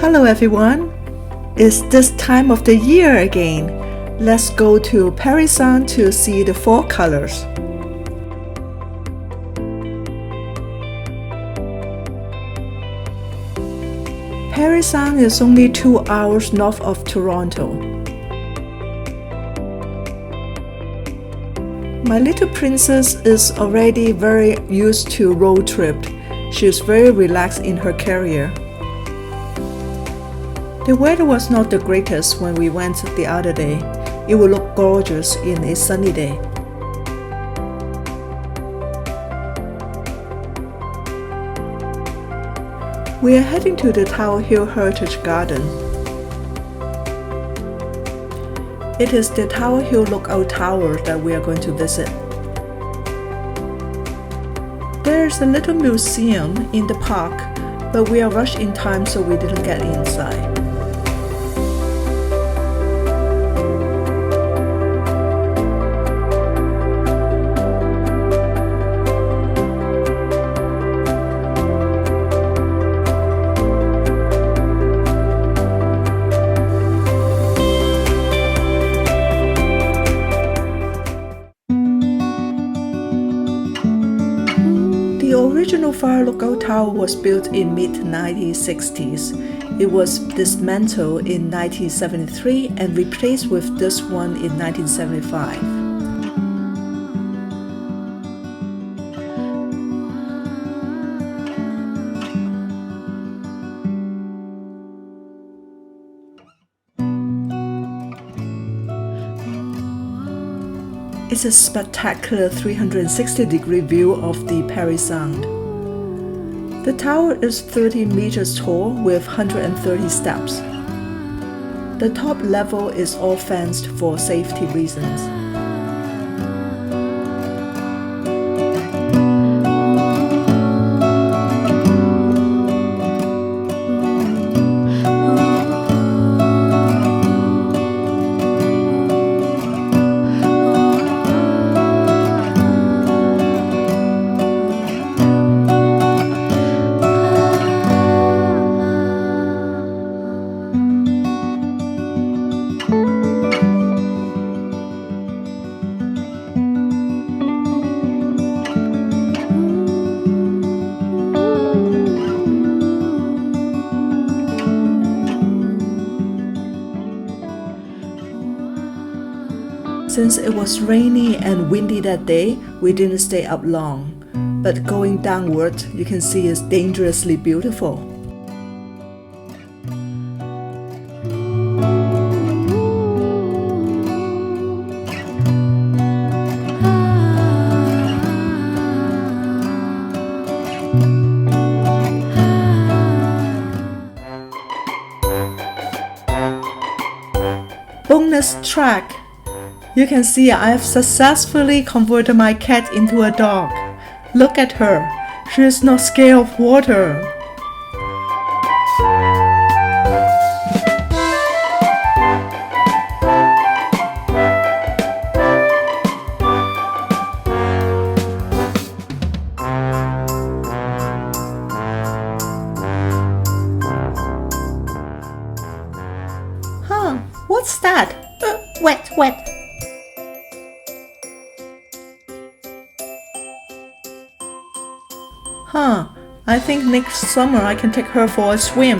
Hello everyone! It's this time of the year again. Let's go to Parry Sound to see the fall colors. Parry Sound is only 2 hours north of Toronto. My little princess is already very used to road trip. She is very relaxed in her career. The weather was not the greatest when we went the other day. It will look gorgeous in a sunny day. We are heading to the Tower Hill Heritage Garden. It is the Tower Hill Lookout Tower that we are going to visit. There is a little museum in the park, but we are rushed in time so we didn't get inside. The original Fire Lookout Tower was built in mid-1960s. It was dismantled in 1973 and replaced with this one in 1975. It's a spectacular 360-degree view of the Parry Sound. The tower is 30 meters tall with 130 steps. The top level is all fenced for safety reasons. Since it was rainy and windy that day, we didn't stay up long. But going downward, you can see it's dangerously beautiful. Bonus track! You can see I have successfully converted my cat into a dog. Look at her. She is not scared of water. Huh, what's that? Wet. I think next summer I can take her for a swim.